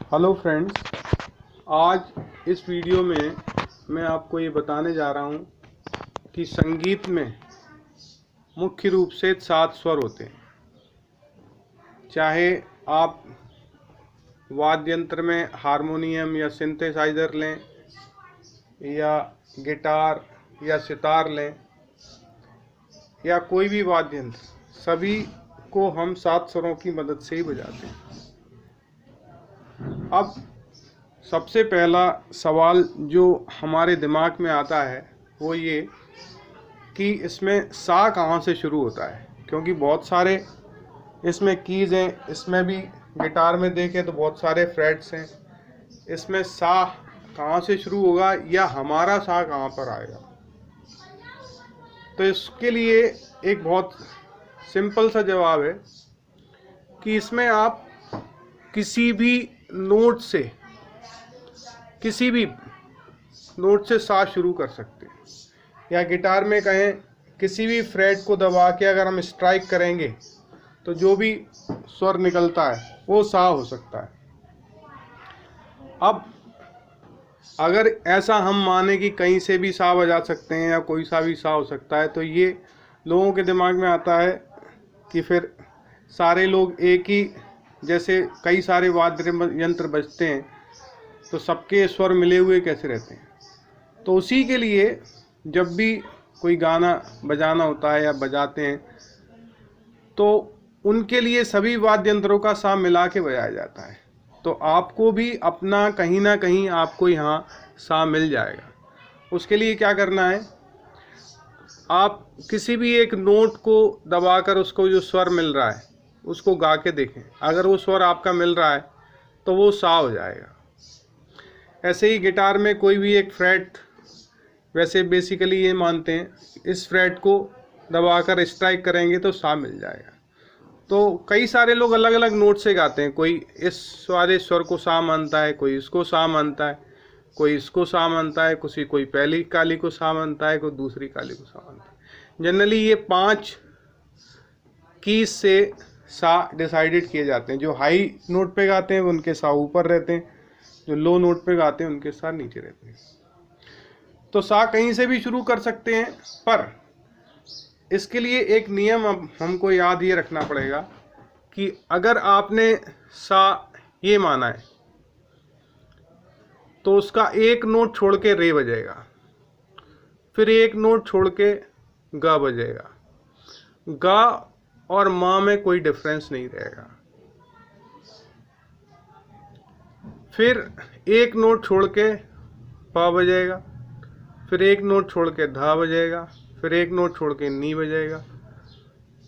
Hello friends, आज इस video में मैं आपको ये बताने जा रहा हूँ कि संगीत में मुख्य रूप से 7 स्वर होते हैं। चाहे आप वाद्य यंत्र में हारमोनियम या सिंथेसाइज़र लें या गिटार या सितार लें या कोई भी वाद्य यंत्र, सभी को हम 7 स्वरों की मदद से ही बजाते हैं। अब सबसे पहला सवाल जो हमारे दिमाग में आता है वो ये कि इसमें सा कहाँ से शुरू होता है, क्योंकि बहुत सारे इसमें कीज़ हैं। इसमें भी गिटार में देखें तो बहुत सारे फ्रेट्स हैं। इसमें सा कहाँ से शुरू होगा या हमारा सा कहाँ पर आएगा? तो इसके लिए एक बहुत सिंपल सा जवाब है कि इसमें आप किसी भी नोट से सा शुरू कर सकते हैं, या गिटार में कहें किसी भी फ्रेट को दबा के अगर हम स्ट्राइक करेंगे तो जो भी स्वर निकलता है वो सा हो सकता है। अब अगर ऐसा हम माने कि कहीं से भी सा बजा सकते हैं या कोई सा भी सा हो सकता है, तो ये लोगों के दिमाग में आता है कि फिर सारे लोग एक ही जैसे कई सारे वाद्य यंत्र बजते हैं तो सबके स्वर मिले हुए कैसे रहते हैं। तो उसी के लिए जब भी कोई गाना बजाना होता है या बजाते हैं तो उनके लिए सभी वाद्य यंत्रों का सा मिला के बजाया जाता है। तो आपको भी अपना कहीं ना कहीं आपको यहाँ सा मिल जाएगा। उसके लिए क्या करना है, आप किसी भी एक नोट को दबाकर उसको जो स्वर मिल रहा है उसको गा के देखें। अगर वो स्वर आपका मिल रहा है तो वो सा हो जाएगा। ऐसे ही गिटार में कोई भी एक फ्रेट, वैसे बेसिकली ये मानते हैं इस फ्रेट को दबाकर स्ट्राइक करेंगे तो सा मिल जाएगा। तो कई सारे लोग अलग अलग नोट से गाते हैं। कोई इस वाले स्वर को सा मानता है, कोई इसको सा मानता है, कोई इसको सा मानता है, कोई पहली काली को सा मानता है, कोई दूसरी काली को सा मानता है। जनरली ये 5 कीज से सा डिसाइडेड किए जाते हैं। जो हाई नोट पे गाते हैं उनके सा ऊपर रहते हैं, जो लो नोट पे गाते हैं उनके सा नीचे रहते हैं। तो सा कहीं से भी शुरू कर सकते हैं, पर इसके लिए एक नियम अब हमको याद ये रखना पड़ेगा कि अगर आपने सा ये माना है तो उसका एक नोट छोड़ के रे बजेगा, फिर एक नोट छोड़ के गा बजेगा। गा और माँ में कोई डिफरेंस नहीं रहेगा। फिर एक नोट छोड़ के पा बजेगा, फिर एक नोट छोड़ के धा बजेगा, फिर एक नोट छोड़ के नी बजेगा।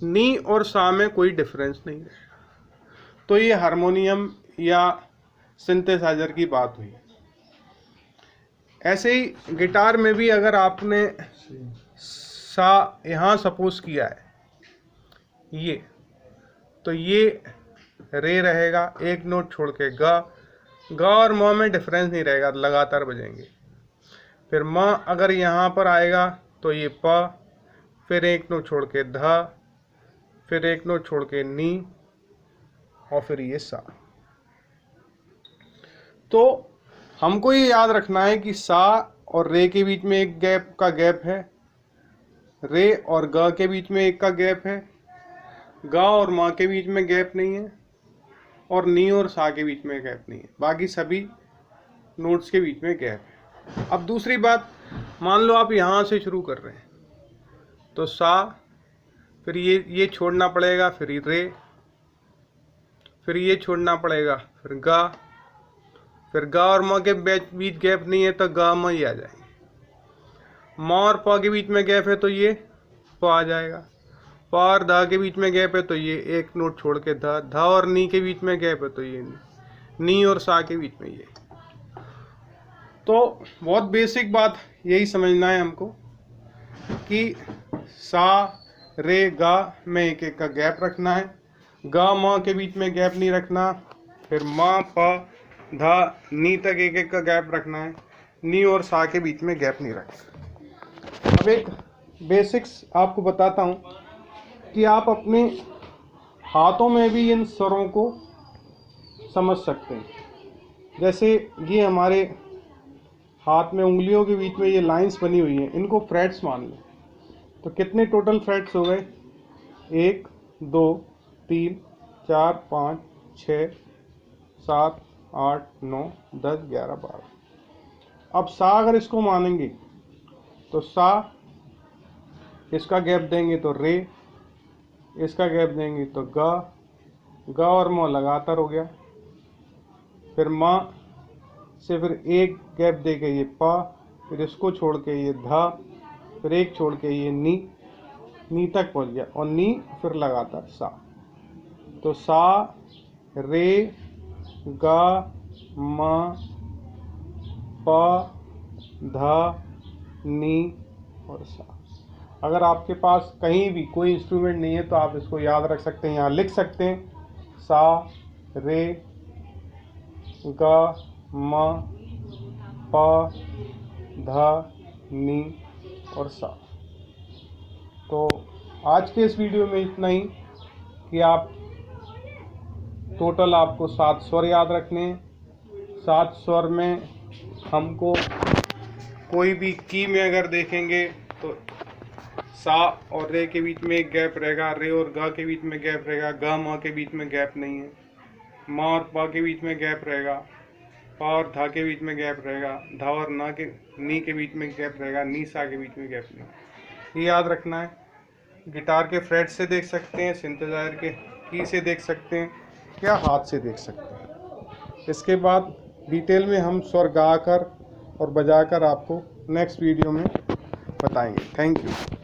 नी और सा में कोई डिफरेंस नहीं रहेगा। तो ये हारमोनियम या सिंथेसाइजर की बात हुई। ऐसे ही गिटार में भी अगर आपने सा यहाँ सपोज किया है ये, तो ये रे रहेगा। एक नोट छोड़ के गा और म में डिफरेंस नहीं रहेगा, लगातार बजेंगे। फिर म अगर यहाँ पर आएगा तो ये प, फिर एक नोट छोड़ के धा, फिर एक नोट छोड़ के नी, और फिर ये सा। तो हमको ये याद रखना है कि सा और रे के बीच में एक गैप है, रे और ग के बीच में एक का गैप है, गा और माँ के बीच में गैप नहीं है, और नी और सा के बीच में गैप नहीं है। बाकी सभी नोट्स के बीच में गैप है। अब दूसरी बात, मान लो आप यहाँ से शुरू कर रहे हैं तो सा, फिर ये छोड़ना पड़ेगा, फिर रे, फिर ये छोड़ना पड़ेगा, फिर गा, फिर गा और म के बीच गैप नहीं है तो गा म ही आ जाएंगे। म और प के बीच में गैप है तो ये प आ जाएगा। प और धा के बीच में गैप है तो ये एक नोट छोड़ के धा, धा और नी के बीच में गैप है तो ये नी और सा के बीच में ये। तो बहुत बेसिक बात यही समझना है हमको कि सा रे गा में एक एक का गैप रखना है, गा म के बीच में गैप नहीं रखना, फिर म प धा नी तक एक एक का गैप रखना है, नी और सा के बीच में गैप नहीं रखना। अब एक बेसिक्स आपको बताता हूँ कि आप अपने हाथों में भी इन स्वरों को समझ सकते हैं। जैसे ये हमारे हाथ में उंगलियों के बीच में ये लाइंस बनी हुई हैं, इनको फ्रेट्स मान लें। तो कितने टोटल फ्रेट्स हो गए? 1 2 3 4 5 6 7 8 9 10 11 12। अब सा अगर इसको मानेंगे तो सा, इसका गैप देंगे तो रे, इसका गैप देंगे तो ग और म लगातार हो गया। फिर माँ से फिर एक गैप दे के ये पा, फिर इसको छोड़ के ये धा, फिर एक छोड़ के ये नी तक पहुंच गया, और नी फिर लगातार सा। तो सा रे गा मा पा धा नी और सा। अगर आपके पास कहीं भी कोई इंस्ट्रूमेंट नहीं है तो आप इसको याद रख सकते हैं, यहाँ लिख सकते हैं सा रे गा मा पा धा नी और सा। तो आज के इस वीडियो में इतना ही कि आप टोटल आपको 7 स्वर याद रखने हैं। 7 स्वर में हमको कोई भी की में अगर देखेंगे तो सा और रे के बीच में एक गैप रहेगा, रे और गा के बीच में गैप रहेगा, गा मा के बीच में गैप नहीं है, मा और पा के बीच में गैप रहेगा, पा और धा के बीच में गैप रहेगा, धा और नी के बीच में गैप रहेगा, नी सा के बीच में गैप नहीं। ये याद रखना है। गिटार के फ्रेट से देख सकते हैं, सिंथेसाइजर के की से देख सकते हैं, या हाथ से देख सकते हैं। इसके बाद डिटेल में हम स्वर गाकर और बजाकर आपको नेक्स्ट वीडियो में बताएंगे। Thank you.